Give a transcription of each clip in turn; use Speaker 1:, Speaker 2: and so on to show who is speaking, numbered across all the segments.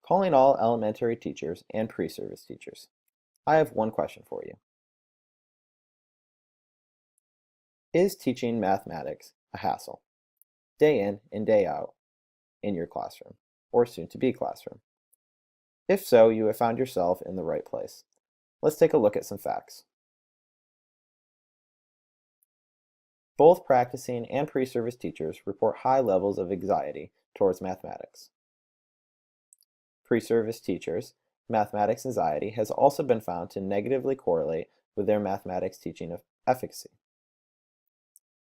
Speaker 1: Calling all elementary teachers and pre-service teachers. I have one question for you. Is teaching mathematics a hassle, day in and day out, in your classroom, or soon-to-be classroom? If so, you have found yourself in the right place. Let's take a look at some facts. Both practicing and pre-service teachers report high levels of anxiety towards mathematics. Pre-service teachers, mathematics anxiety has also been found to negatively correlate with their mathematics teaching efficacy.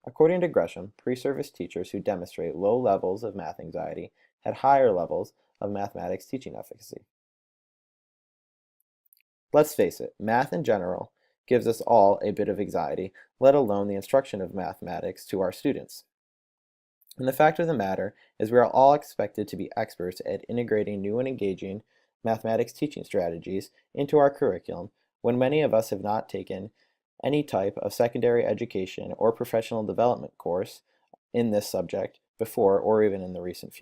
Speaker 1: According to Gresham, pre-service teachers who demonstrate low levels of math anxiety had higher levels of mathematics teaching efficacy. Let's face it, math in general gives us all a bit of anxiety, let alone the instruction of mathematics to our students. And the fact of the matter is we are all expected to be experts at integrating new and engaging mathematics teaching strategies into our curriculum when many of us have not taken any type of secondary education or professional development course in this subject before or even in the recent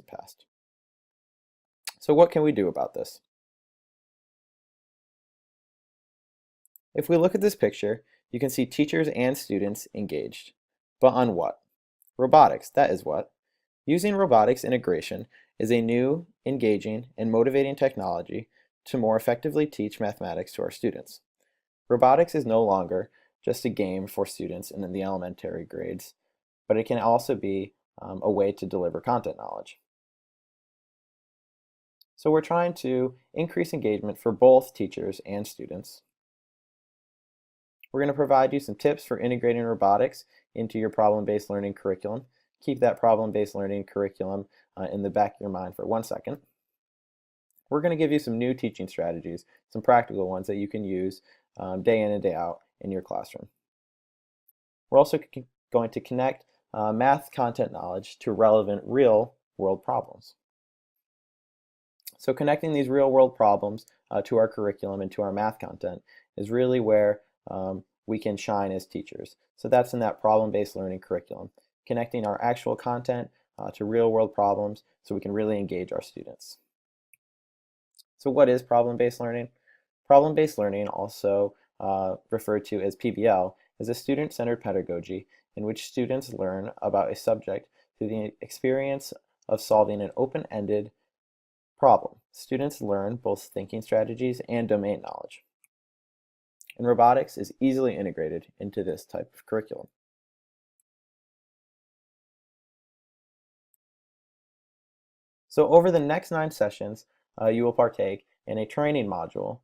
Speaker 1: past. So what can we do about this? If we look at this picture, you can see teachers and students engaged. But on what? Robotics, that is what. Using robotics integration is a new, engaging, and motivating technology to more effectively teach mathematics to our students. Robotics is no longer just a game for students in the elementary grades, but it can also be a way to deliver content knowledge. So we're trying to increase engagement for both teachers and students. We're going to provide you some tips for integrating robotics into your problem-based learning curriculum. Keep that problem-based learning curriculum in the back of your mind for 1 second. We're going to give you some new teaching strategies, some practical ones that you can use day in and day out in your classroom. We're also going to connect math content knowledge to relevant real-world problems. So connecting these real-world problems to our curriculum and to our math content is really where we can shine as teachers. So that's in that problem-based learning curriculum, connecting our actual content to real-world problems so we can really engage our students. So what is problem-based learning? Problem-based learning, also referred to as PBL, is a student-centered pedagogy in which students learn about a subject through the experience of solving an open-ended problem. Students learn both thinking strategies and domain knowledge. And robotics is easily integrated into this type of curriculum. So over the next 9 sessions, you will partake in a training module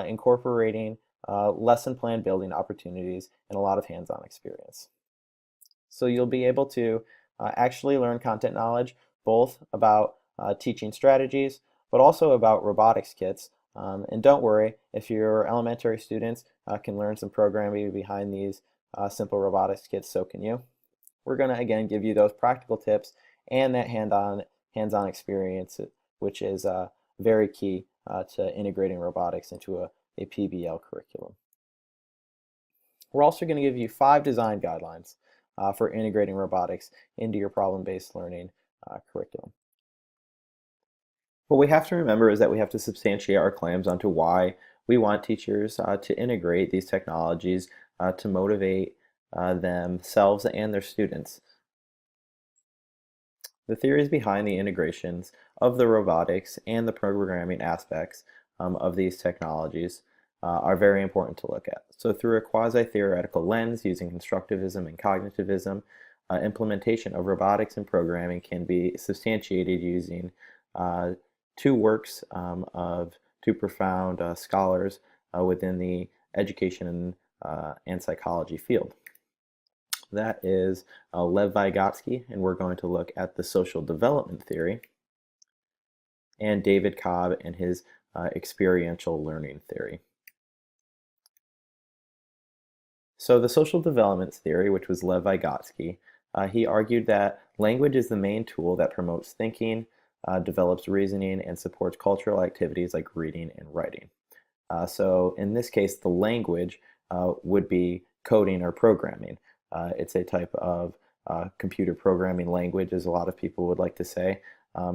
Speaker 1: incorporating lesson plan building opportunities and a lot of hands-on experience. So you'll be able to actually learn content knowledge both about teaching strategies, but also about robotics kits. And don't worry, if your elementary students can learn some programming behind these simple robotics kits, so can you. We're going to again give you those practical tips and that hands-on experience, which is very key to integrating robotics into a PBL curriculum. We're also going to give you 5 design guidelines for integrating robotics into your problem-based learning curriculum. What we have to remember is that we have to substantiate our claims onto why we want teachers to integrate these technologies to motivate themselves and their students. The theories behind the integrations of the robotics and the programming aspects of these technologies are very important to look at. So through a quasi-theoretical lens using constructivism and cognitivism, implementation of robotics and programming can be substantiated using 2 works of 2 profound scholars within the education and psychology field. That is Lev Vygotsky, and we're going to look at the social development theory, and David Cobb and his experiential learning theory. So the social development theory, which was Lev Vygotsky, he argued that language is the main tool that promotes thinking, develops reasoning, and supports cultural activities like reading and writing. So in this case, the language would be coding or programming. It's a type of computer programming language, as a lot of people would like to say.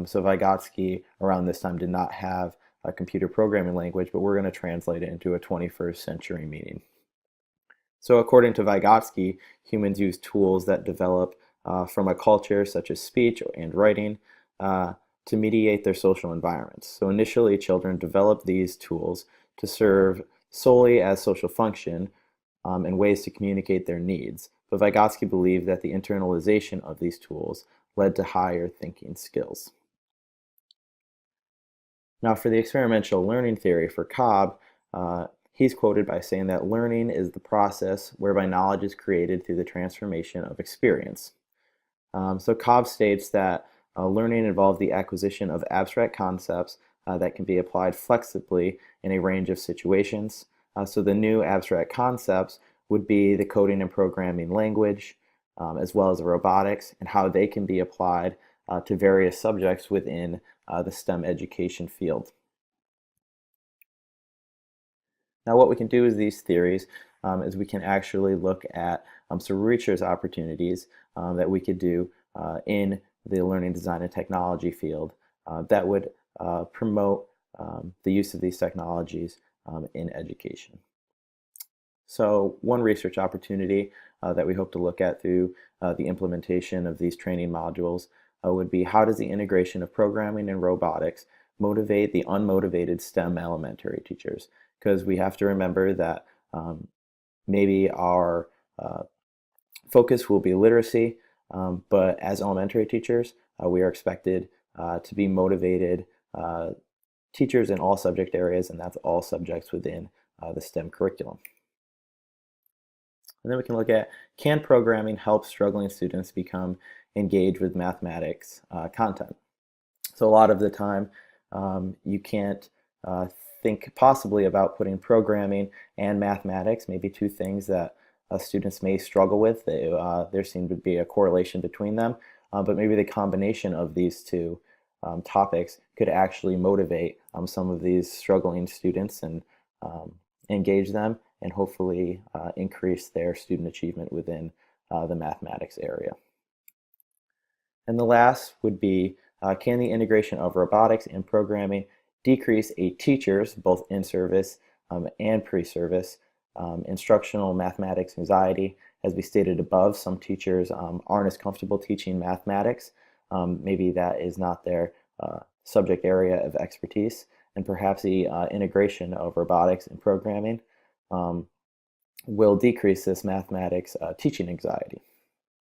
Speaker 1: So Vygotsky around this time did not have a computer programming language, but we're going to translate it into a 21st century meaning. So according to Vygotsky, humans use tools that develop from a culture such as speech and writing to mediate their social environments. So initially, children develop these tools to serve solely as social function and ways to communicate their needs. But Vygotsky believed that the internalization of these tools led to higher thinking skills. Now, for the experiential learning theory for Cobb, he's quoted by saying that learning is the process whereby knowledge is created through the transformation of experience. So Cobb states that learning involves the acquisition of abstract concepts that can be applied flexibly in a range of situations. So the new abstract concepts would be the coding and programming language, as well as the robotics, and how they can be applied to various subjects within the STEM education field. Now what we can do with these theories is we can actually look at some research opportunities that we could do in the learning design and technology field that would promote the use of these technologies in education. So one research opportunity that we hope to look at through the implementation of these training modules would be, how does the integration of programming and robotics motivate the unmotivated STEM elementary teachers? Because we have to remember that maybe our focus will be literacy, but as elementary teachers, we are expected to be motivated teachers in all subject areas, and that's all subjects within the STEM curriculum. And then we can look at, can programming help struggling students become engaged with mathematics content? So a lot of the time, you can't think possibly about putting programming and mathematics, maybe two things that students may struggle with. There seems to be a correlation between them, but maybe the combination of these two topics could actually motivate some of these struggling students and engage them, and hopefully increase their student achievement within the mathematics area. And the last would be, can the integration of robotics and programming decrease a teacher's, both in-service and pre-service, instructional mathematics anxiety? As we stated above, some teachers aren't as comfortable teaching mathematics. Maybe that is not their subject area of expertise, and perhaps the integration of robotics and programming will decrease this mathematics teaching anxiety.